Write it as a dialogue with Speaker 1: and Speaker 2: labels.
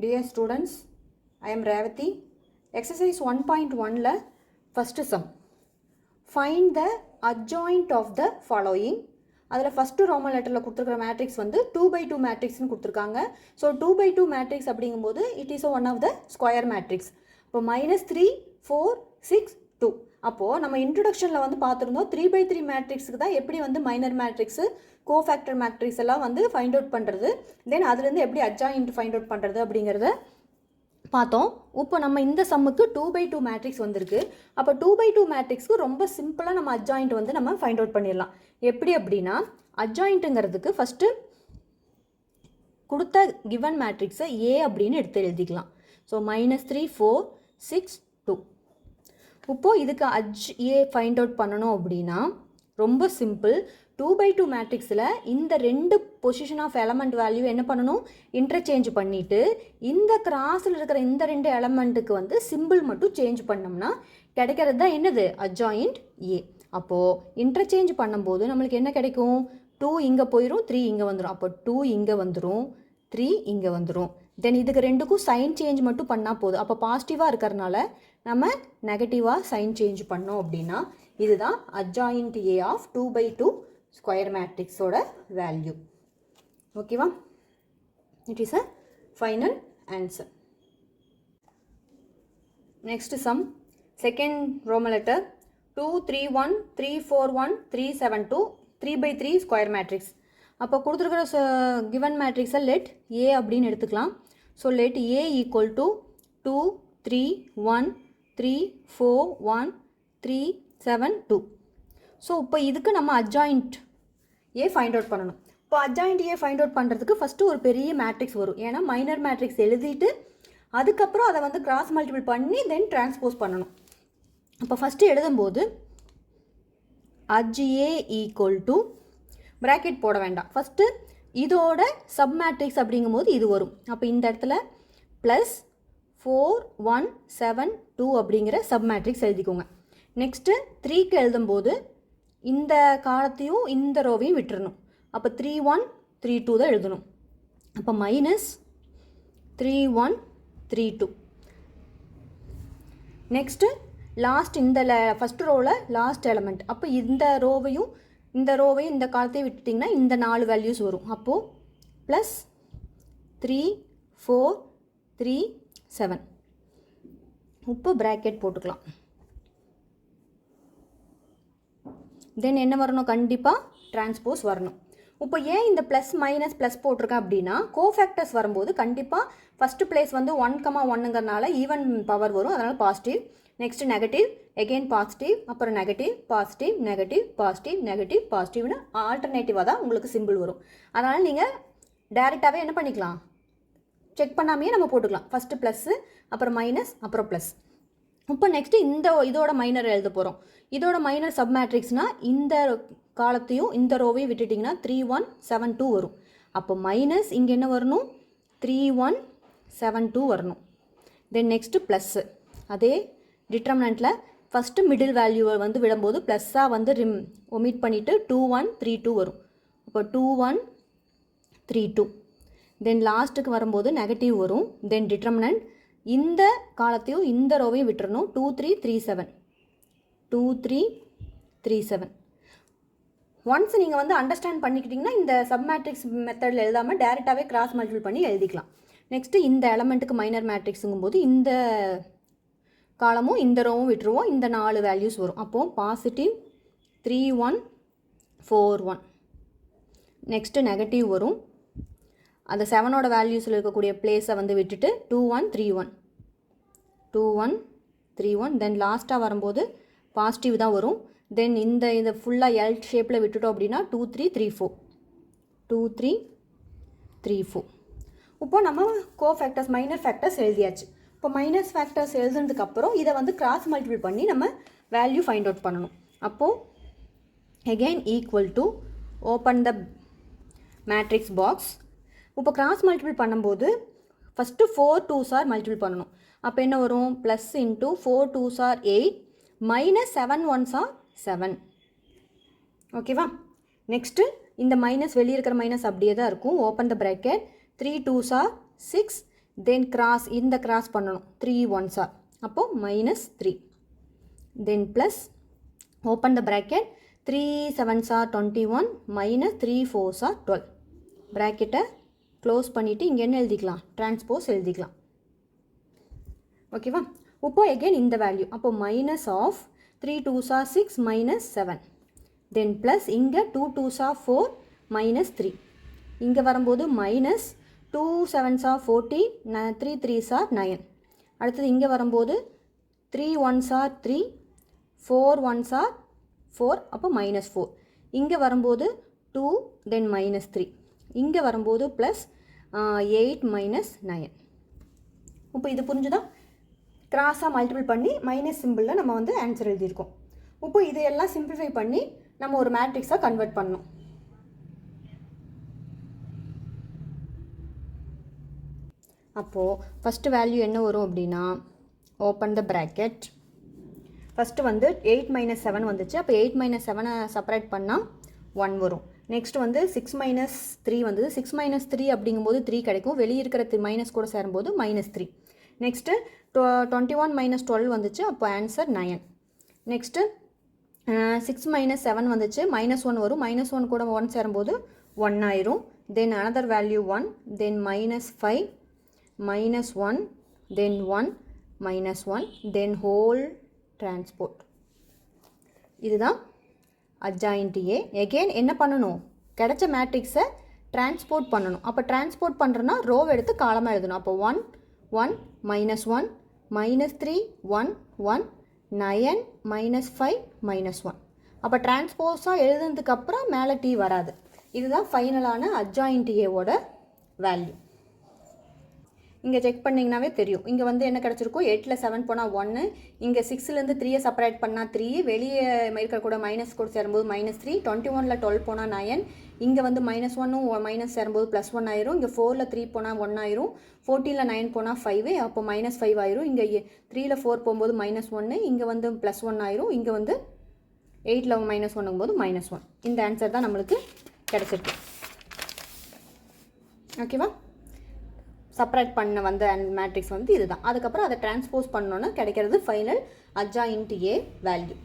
Speaker 1: Dear students, I am Revati. Exercise 1.1 la first sum. Find the adjoint of the following. அதில் first Roman லெட்டரில் கொடுத்துருக்கிற matrix வந்து 2x2 மேட்ரிக்ஸ்னு கொடுத்துருக்காங்க. So 2x2 matrix அப்படிங்கும்போது it is one of the square matrix. இப்போ -3 4 6 2. அப்போது நம்ம இன்ட்ரொடக்ஷனில் வந்து பார்த்துருந்தோம் 3x3 மேட்ரிக்ஸுக்கு தான் எப்படி வந்து மைனர் மேட்ரிக்ஸு கோஃபேக்டர் மேட்ரிக்ஸ் எல்லாம் வந்து ஃபைண்ட் அவுட் பண்ணுறது, தென் அதுலேருந்து எப்படி அட்ஜாயின்ட் ஃபைண்ட் அவுட் பண்ணுறது அப்படிங்கிறத பார்த்தோம். இப்போ நம்ம இந்த சம்முக்கு 2x2 மேட்ரிக்ஸ் வந்திருக்கு. அப்போ 2x2 மேட்ரிக்ஸ்க்கு ரொம்ப சிம்பிளாக நம்ம அட்ஜாயிண்ட் வந்து நம்ம ஃபைண்ட் அவுட் பண்ணிடலாம். எப்படி அப்படின்னா, அட்ஜாயிண்ட்டுங்கிறதுக்கு ஃபஸ்ட்டு கொடுத்த கிவன் மேட்ரிக்ஸை ஏ அப்படின்னு எடுத்து எழுதிக்கலாம். ஸோ -3 4 6 2. இப்போது இதுக்கு ஏ ஃபைண்ட் அவுட் பண்ணணும் அப்படின்னா ரொம்ப சிம்பிள். 2x2 மேட்ரிக்ஸில் இந்த ரெண்டு பொசிஷன் ஆஃப் எலமெண்ட் வேல்யூ என்ன பண்ணணும், இன்டர்சேஞ்ச் பண்ணிவிட்டு இந்த கிராஸில் இருக்கிற இந்த ரெண்டு எலமெண்ட்டுக்கு வந்து சிம்பிள் மட்டும் சேஞ்ச் பண்ணோம்னா கிடைக்கிறது தான் என்னது, அட்ஜாயிண்ட் ஏ. அப்போது இன்டர்சேஞ்ச் பண்ணும்போது நம்மளுக்கு என்ன கிடைக்கும், 2 இங்கே போயிடும் 3 இங்கே வந்துடும். அப்போ 2 இங்கே வந்துடும் 3 இங்கே வந்துடும். தென் இதுக்கு ரெண்டுக்கும் சைன் சேஞ்ச் மட்டும் பண்ணால் போதும். அப்போ பாசிட்டிவாக இருக்கிறனால நம்ம நெகட்டிவாக சைன் சேஞ்ச் பண்ணோம் அப்படின்னா இதுதான் adjoint A of 2x2 square மேட்ரிக்ஸோட வேல்யூ. ஓகேவா? It is a final answer. Next sum, second Roman letter 2 3 1 3 4 1 3 7 2 3x3 square matrix. அப்போ கொடுத்துருக்கிற கிவன் மேட்ரிக்ஸை லெட் ஏ அப்படின்னு எடுத்துக்கலாம். So let A equal to 2 3 1 3 4 1 3 7 2. So இப்போ இதுக்கு நம்ம அட்ஜாயிண்ட் ஏ ஃபைண்ட் அவுட் பண்ணணும். இப்போ அட்ஜாயிண்ட் ஏ ஃபைண்ட் அவுட் பண்ணுறதுக்கு ஃபஸ்ட்டு ஒரு பெரிய மேட்ரிக்ஸ் வரும். ஏன்னா மைனர் மேட்ரிக்ஸ் எழுதிட்டு அதுக்கப்புறம் அதை வந்து கிராஸ் மல்டிபிள் பண்ணி தென் டிரான்ஸ்போஸ் பண்ணணும். அப்போ ஃபஸ்ட்டு எழுதும்போது adj A equal to bracket போட வேண்டாம், ஃபஸ்ட்டு இதோட சப் மேட்ரிக்ஸ் அப்படிங்கும்போது இது வரும். அப்போ இந்த இடத்துல ப்ளஸ் 4 1 7 2 அப்படிங்கிற சப் மேட்ரிக்ஸ் எழுதிக்கோங்க. நெக்ஸ்ட்டு 3க்கு எழுதும்போது இந்த காலத்தையும் இந்த ரோவையும் விட்டுறணும். அப்போ 3 1 3 2 தான் எழுதணும். அப்போ -3 1 3 2. நெக்ஸ்ட்டு லாஸ்ட் இந்த ஃபஸ்ட் ரோவில் லாஸ்ட் எலமெண்ட். அப்போ இந்த ரோவையும் இந்த காலத்தையும் விட்டுட்டிங்கன்னா இந்த 4 வேல்யூஸ் வரும். அப்போது ப்ளஸ் 3 4 3 7. இப்போ ப்ராக்கெட் போட்டுக்கலாம். தென் என்ன வரணும், கண்டிப்பாக டிரான்ஸ்போஸ் வரணும். இப்போ ஏன் இந்த ப்ளஸ் மைனஸ் ப்ளஸ் போட்டிருக்கேன் அப்படின்னா, கோஃபேக்டர்ஸ் வரும்போது கண்டிப்பாக ஃபஸ்ட்டு பிளேஸ் வந்து 1,1ங்கிறனால ஈவன் பவர் வரும், அதனால் positive. Next negative, again positive, அப்புறம் negative positive negative positive negative பாசிட்டிவ்னு ஆல்டர்னேட்டிவாக தான் உங்களுக்கு சிம்பிள் வரும். அதனால் நீங்கள் டேரெக்டாகவே என்ன பண்ணிக்கலாம், செக் பண்ணாமையே நம்ம போட்டுக்கலாம். ஃபஸ்ட்டு ப்ளஸ்ஸு, அப்புறம் மைனஸ், அப்புறம் ப்ளஸ். இப்போ நெக்ஸ்ட்டு இதோட மைனர் எழுத போகிறோம். இதோட மைனர் சப் மேட்ரிக்ஸ்னால் இந்த காலத்தையும் இந்த ரோவையும் விட்டுட்டிங்கன்னா 3 1 7 2 வரும். அப்போ மைனஸ் இங்கே என்ன வரணும், 3 1 7 2 வரணும். தென் நெக்ஸ்ட்டு ப்ளஸ்ஸு, அதே டிட்டர்மினண்ட்டில் ஃபஸ்ட்டு மிடில் வேல்யூவை வந்து விடும்போது ப்ளஸ்ஸாக வந்து ஒமிட் பண்ணிவிட்டு 2 1 3 2 வரும். அப்போ 2 1 3 2. தென் லாஸ்ட்டுக்கு வரும்போது நெகட்டிவ் வரும். தென் டிட்டர்மினண்ட் இந்த காலத்தையும் இந்த ரோவையும் விட்டுறணும். 2 3 3 7 2 3 3 7. ஒன்ஸ் நீங்கள் வந்து அண்டர்ஸ்டாண்ட் பண்ணிக்கிட்டிங்கன்னா இந்த சப் மேட்ரிக்ஸ் மெத்தடில் எழுதாமல் டேரெக்டாகவே கிராஸ் மல்டிபிள் பண்ணி எழுதிக்கலாம். நெக்ஸ்ட்டு இந்த எலமெண்ட்டுக்கு மைனர் மேட்ரிக்ஸுங்கும் போது இந்த காலமும் இந்த ரோவும் விட்டுருவோம், இந்த 4 வேல்யூஸ் வரும். அப்போது பாசிட்டிவ் 3 1 4 1. நெக்ஸ்ட்டு நெகட்டிவ் வரும், அந்த 7ஓட வேல்யூஸில் இருக்கக்கூடிய பிளேஸை வந்து விட்டுட்டு 2 1 3 1 2 1 3 1. தென் லாஸ்ட்டாக வரும்போது பாசிட்டிவ் தான் வரும். தென் இதை ஃபுல்லாக எல் ஷேப்பில் விட்டுட்டோம் அப்படின்னா 2 3 3 4 2 3 3 4. இப்போ நம்ம கோஃபேக்டர்ஸ் மைனர் ஃபேக்டர்ஸ் எழுதியாச்சு. இப்போ மைனஸ் ஃபேக்டர்ஸ் எழுதுனதுக்கப்புறம் இதை வந்து கிராஸ் மல்டிபிள் பண்ணி நம்ம வேல்யூ ஃபைண்ட் அவுட் பண்ணணும். அப்போது again equal to open the matrix box. இப்போ கிராஸ் மல்டிபிள் பண்ணும்போது ஃபஸ்ட்டு 4 2s ஆர் மல்டிபிள் பண்ணணும். அப்போ என்ன வரும், plus into 4 2s are 8 minus 7 1s are 7. ஓகேவா? நெக்ஸ்ட்டு இந்த மைனஸ் வெளியே இருக்கிற மைனஸ் அப்படியே தான் இருக்கும். Open the bracket 3 2s are 6. Then cross இந்த கிராஸ் பண்ணணும் 3 1s are அப்போது -3 then plus open the bracket 3 7s are 21 -3 4s are 12 ப்ராக்கெட்டை க்ளோஸ் பண்ணிவிட்டு இங்கே என்ன எழுதிக்கலாம் டிரான்ஸ்போஸ் எழுதிக்கலாம் ஓகேவா இப்போ எகெயின் இந்த வேல்யூ அப்போ minus of 3 2s are 6 -7 then plus இங்கே 2 2s are 4 -3 இங்கே வரும்போது -2 7s are 14 3 3s are 9 அடுத்தது இங்கே வரும்போது 3 1s are 3 4 1s are 4 அப்போ -4 இங்கே வரும்போது 2 தென் -3 இங்கே வரும்போது ப்ளஸ் 8 -9 இப்போ இது புரிஞ்சுதா கிராஸாக மல்டிபிள் பண்ணி மைனஸ் சிம்பிளில் நம்ம வந்து ஆன்சர் எழுதியிருக்கோம் இப்போ இதையெல்லாம் சிம்பிளிஃபை பண்ணி நம்ம ஒரு மேட்ரிக்ஸாக கன்வெர்ட் பண்ணணும் அப்போது ஃபஸ்ட்டு வேல்யூ என்ன வரும் அப்படின்னா ஓப்பன் த ப்ராக்கெட் ஃபஸ்ட்டு வந்து 8 - 7 வந்துச்சு அப்போ 8 - 7 செப்பரேட் பண்ணால் 1 வரும் நெக்ஸ்ட் வந்து 6 - 3 வந்தது 6 - 3 அப்படிங்கும்போது 3 கிடைக்கும் வெளியே இருக்கிற மைனஸ் கூட சேரும்போது -3 நெக்ஸ்ட்டு 21 - 12 வந்துச்சு அப்போ ஆன்சர் 9 நெக்ஸ்ட்டு 6 - 7 வந்துச்சு -1 வரும் -1 கூட 1 சேரும்போது 1 ஆயிரும் தென் அனதர் வேல்யூ 1 தென் -5 -1 then 1 -1 then whole transport இதுதான் adjoint A again என்ன பண்ணணும் கிடைச்ச மேட்ரிக்ஸை டிரான்ஸ்போர்ட் பண்ணணும் அப்போ டிரான்ஸ்போர்ட் பண்ணுறோன்னா ரோவை எடுத்து காலமாக எழுதணும் அப்போ 1 1 -1 -3 1 1 9 -5 -1 அப்போ டிரான்ஸ்போஸாக எழுதுனதுக்கப்புறம் மேலே T வராது இதுதான் ஃபைனலான adjoint Aவோட வேல்யூ இங்கே செக் பண்ணிங்கனாவே தெரியும் இங்கே வந்து என்ன கிடச்சிருக்கும் 8ல் 7 போனால் 1 இங்கே 6லேருந்து 3 செப்பரேட் பண்ணால் 3 வெளியே இருக்கக்கூட மைனஸ் கூட சேரும்போது -3 21ல் 12 போனால் 9 இங்கே வந்து -1 மைனஸ் சேரும்போது +1 ஆயிரும் இங்கே 4ல் 3 போனால் 1 ஆயிரும் 14ல் 9 போனால் 5 அப்போ -5 ஆயிரும் இங்கே 3ல் 4 போகும்போது -1 இங்கே வந்து +1 ஆயிரும் இங்கே வந்து 8ல் -1 போது -1 இந்த ஆன்சர் தான் நம்மளுக்கு கிடச்சிருக்கு ஓகேவா செப்பரேட் பண்ண வந்த மேட்ரிக்ஸ் வந்து இதுதான் அதுக்கப்புறம் அதை டிரான்ஸ்போஸ் பண்ணோன்னா கிடைக்கிறது ஃபைனல் adjoint A வேல்யூ